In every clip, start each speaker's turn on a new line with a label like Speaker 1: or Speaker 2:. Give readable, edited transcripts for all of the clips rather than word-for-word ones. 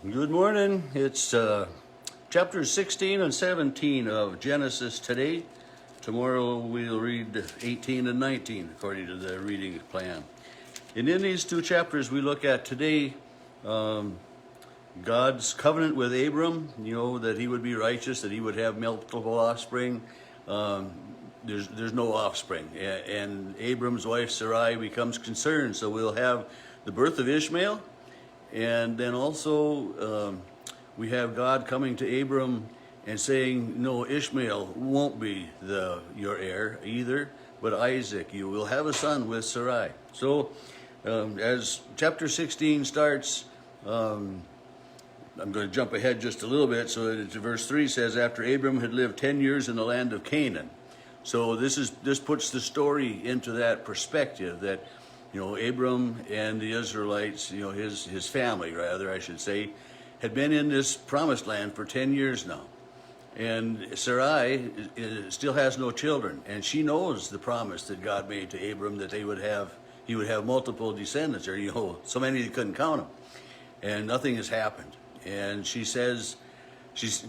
Speaker 1: Good morning. It's chapters 16 and 17 of Genesis today. Tomorrow we'll read 18 and 19 according to the reading plan. And in these two chapters we look at today God's covenant with Abram, that he would be righteous, that he would have multiple offspring. There's no offspring. And Abram's wife Sarai becomes concerned. So we'll have the birth of Ishmael. And then also we have God coming to Abram and saying, no, Ishmael won't be your heir either, but Isaac, you will have a son with Sarai. So as chapter 16 starts, I'm going to jump ahead just a little bit. So verse 3 says, after Abram had lived 10 years in the land of Canaan. So this puts the story into that perspective that Abram and the Israelites, his family, rather, I should say, had been in this promised land for 10 years now. And Sarai still has no children, and she knows the promise that God made to Abram that he would have multiple descendants, or so many he couldn't count them. And nothing has happened. And she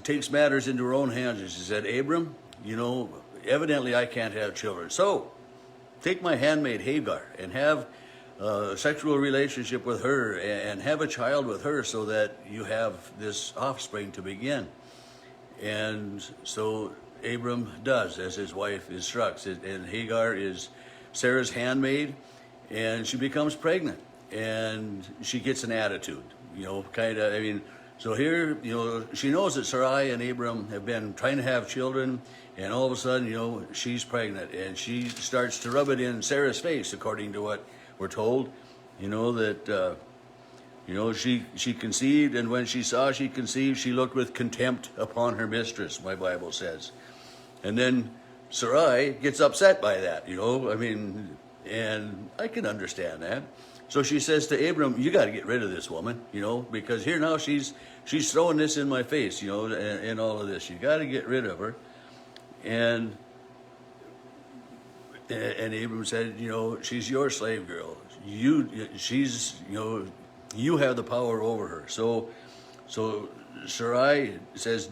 Speaker 1: takes matters into her own hands, and she said, Abram, evidently I can't have children. So take my handmaid Hagar and have a sexual relationship with her and have a child with her so that you have this offspring to begin. And so Abram does as his wife instructs. And Hagar is Sarah's handmaid, and she becomes pregnant. And she gets an attitude, so here, she knows that Sarai and Abram have been trying to have children, and all of a sudden, she's pregnant, and she starts to rub it in Sarah's face, according to what we're told, that, she conceived, and when she saw she conceived, she looked with contempt upon her mistress, my Bible says. And then Sarai gets upset by that, and I can understand that. So she says to Abram, you got to get rid of this woman, because here now she's throwing this in my face, and all of this. You got to get rid of her. And Abram said, she's your slave girl. You have the power over her. So Sarai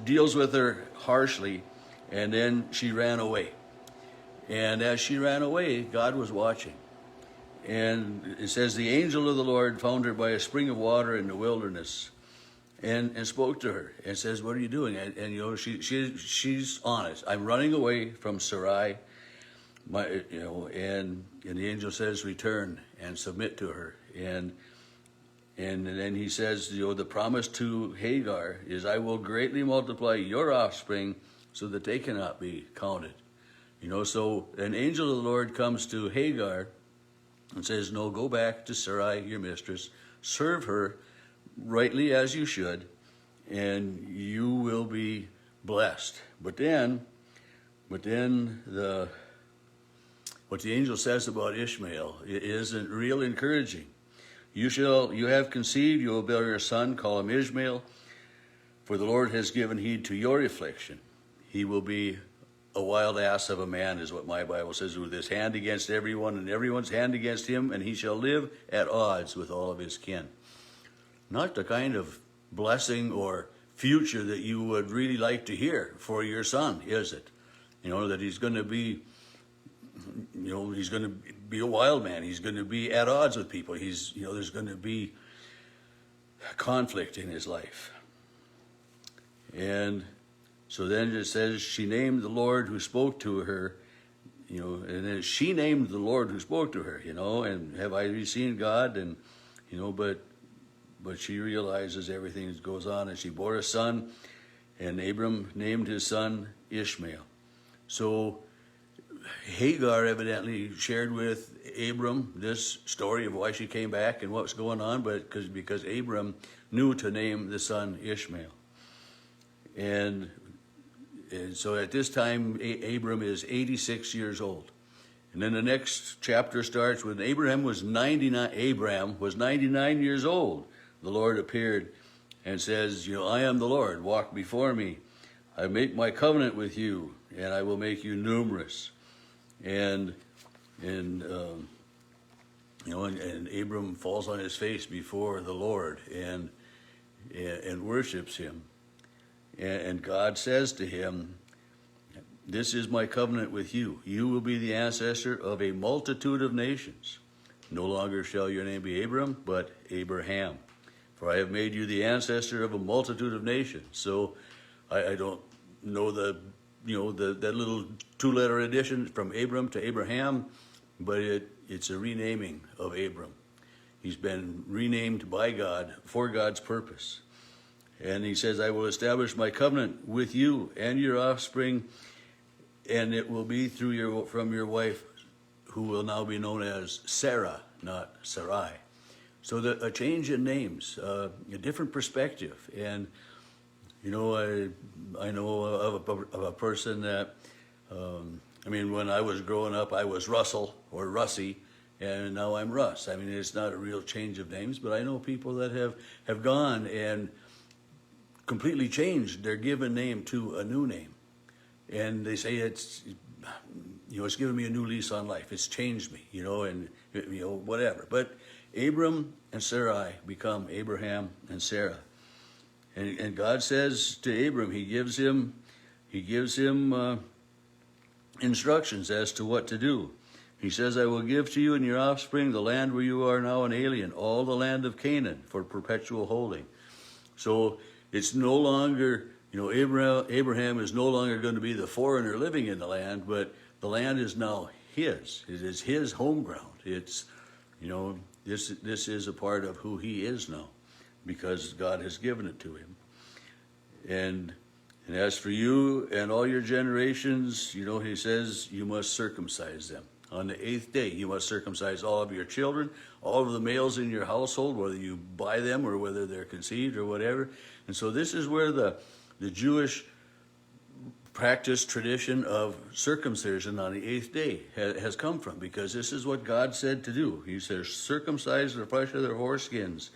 Speaker 1: deals with her harshly, and then she ran away. And as she ran away, God was watching. And it says, the angel of the Lord found her by a spring of water in the wilderness and spoke to her and says, what are you doing? And she's honest. I'm running away from Sarai, and the angel says, return and submit to her. And then he says, the promise to Hagar is, I will greatly multiply your offspring so that they cannot be counted. So an angel of the Lord comes to Hagar and says, no, go back to Sarai, your mistress, serve her rightly as you should, and you will be blessed. But then what the angel says about Ishmael isn't real encouraging. You have conceived, you will bear a son, call him Ishmael, for the Lord has given heed to your affliction. He will be a wild ass of a man, is what my Bible says, with his hand against everyone and everyone's hand against him, and he shall live at odds with all of his kin. Not the kind of blessing or future that you would really like to hear for your son, is it? That he's going to be, he's going to be a wild man. He's going to be at odds with people. There's going to be conflict in his life. And so then it says she named the Lord who spoke to her, and then she named the Lord who spoke to her, and have I seen God? And, but she realizes everything that goes on, and she bore a son, and Abram named his son Ishmael. So Hagar evidently shared with Abram this story of why she came back and what's going on, but because Abram knew to name the son Ishmael. And so at this time, Abram is 86 years old. And then the next chapter starts when Abraham was 99 years old. The Lord appeared and says, I am the Lord, walk before me. I make my covenant with you, and I will make you numerous. And Abram falls on his face before the Lord, and and worships him. And God says to him, "This is my covenant with you. You will be the ancestor of a multitude of nations. No longer shall your name be Abram, but Abraham. For I have made you the ancestor of a multitude of nations." So I don't know that little two-letter addition from Abram to Abraham, but it's a renaming of Abram. He's been renamed by God for God's purpose. And he says, "I will establish my covenant with you and your offspring, and it will be from your wife, who will now be known as Sarah, not Sarai." So a change in names, a different perspective. And I know of a person that, when I was growing up, I was Russell or Russie, and now I'm Russ. It's not a real change of names, but I know people that have gone and completely changed their given name to a new name. And they say it's given me a new lease on life. It's changed me, and whatever. But Abram and Sarai become Abraham and Sarah. And God says to Abram, he gives him instructions as to what to do. He says, "I will give to you and your offspring the land where you are now an alien, all the land of Canaan, for perpetual holding." So it's no longer, Abraham is no longer going to be the foreigner living in the land, but the land is now his. It is his home ground. It's, this is a part of who he is now, because God has given it to him. And as for you and all your generations, he says, you must circumcise them. On the 8th day, you must circumcise all of your children, all of the males in your household, whether you buy them or whether they're conceived or whatever. And so this is where the Jewish practice tradition of circumcision on the 8th day has come from, because this is what God said to do. He says, "Circumcise the flesh of their foreskins."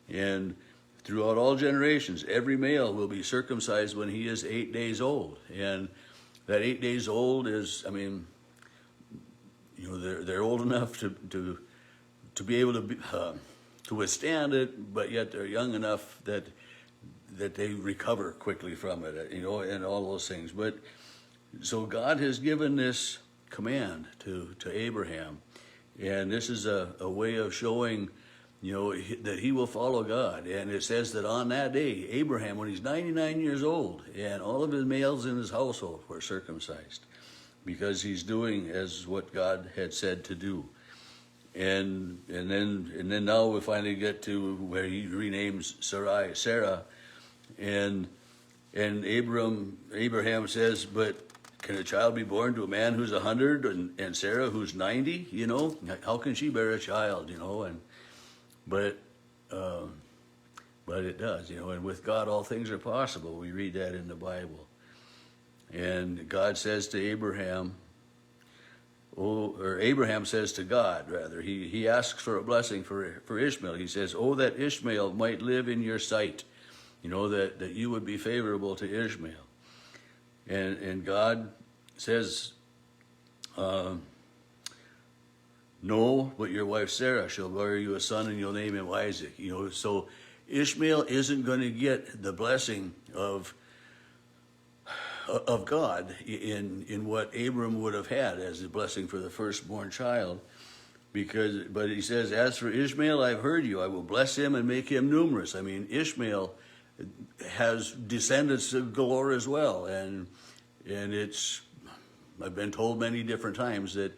Speaker 1: And throughout all generations, every male will be circumcised when he is 8 days old. And that 8 days old is, they're old enough to be able to withstand it, but yet they're young enough that they recover quickly from it, and all those things. But so God has given this command to Abraham, and this is a way of showing, that he will follow God. And it says that on that day, Abraham, when he's 99 years old, and all of his males in his household were circumcised, because he's doing as what God had said to do. And then now we finally get to where he renames Sarai Sarah, and Abraham says, "But can a child be born to a man who's 100 and Sarah who's 90? How can she bear a child? But it does, and with God all things are possible. We read that in the Bible. And God says to Abraham, or Abraham says to God, rather, he asks for a blessing for Ishmael. He says, "Oh, that Ishmael might live in your sight," that you would be favorable to Ishmael. And God says, "No, but your wife Sarah shall bear you a son, and you'll name him Isaac." So Ishmael isn't going to get the blessing of God in what Abram would have had as a blessing for the firstborn child, but he says, "As for Ishmael, I've heard you. I will bless him and make him numerous." Ishmael has descendants galore as well, and I've been told many different times that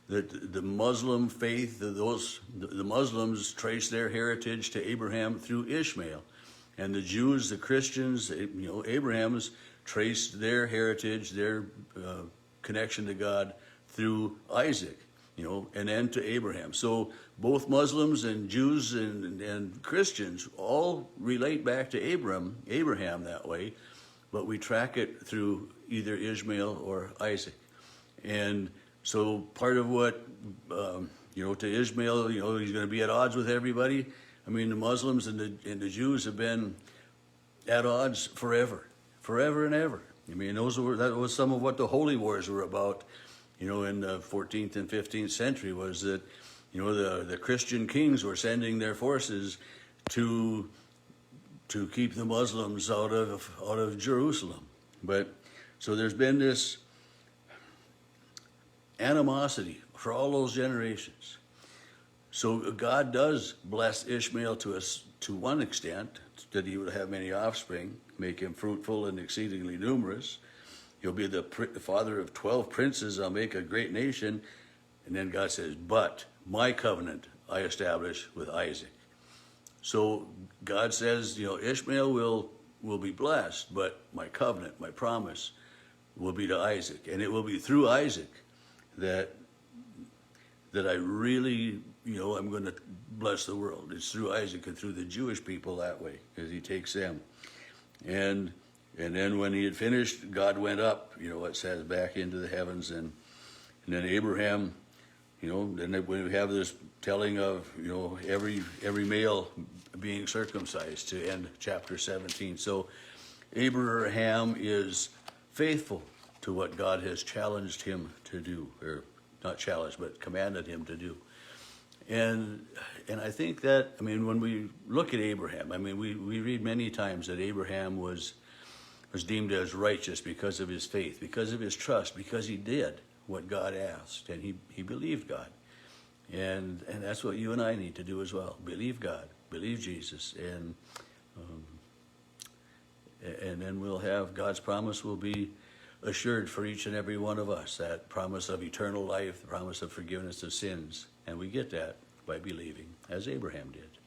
Speaker 1: the Muslim faith, the Muslims trace their heritage to Abraham through Ishmael, and the Jews, the Christians, Abraham's traced their heritage, their connection to God through Isaac, and then to Abraham. So both Muslims and Jews and Christians all relate back to Abraham that way, but we track it through either Ishmael or Isaac. And so part of what, to Ishmael, he's going to be at odds with everybody. The Muslims and the Jews have been at odds forever and ever. That was some of what the holy wars were about, in the 14th and 15th century, was that, the Christian kings were sending their forces to to keep the Muslims out of Jerusalem. But so there's been this animosity for all those generations. So God does bless Ishmael to one extent, that he would have many offspring, make him fruitful and exceedingly numerous. He'll be the father of 12 princes. I'll make a great nation. And then God says, but my covenant I establish with Isaac. So God says, Ishmael will be blessed, but my covenant, my promise will be to Isaac. And it will be through Isaac that I really, I'm going to bless the world. It's through Isaac and through the Jewish people that way, because he takes them. And then when he had finished, God went up, it says, back into the heavens. And then Abraham, then we have this telling of, every male being circumcised to end chapter 17. So Abraham is faithful to what God has challenged him to do, or not challenged, but commanded him to do. And I think that, when we look at Abraham, we read many times that Abraham was deemed as righteous because of his faith, because of his trust, because he did what God asked, and he believed God. And that's what you and I need to do as well. Believe God, believe Jesus, and then we'll have God's promise will be assured for each and every one of us, that promise of eternal life, the promise of forgiveness of sins. And we get that by believing, as Abraham did.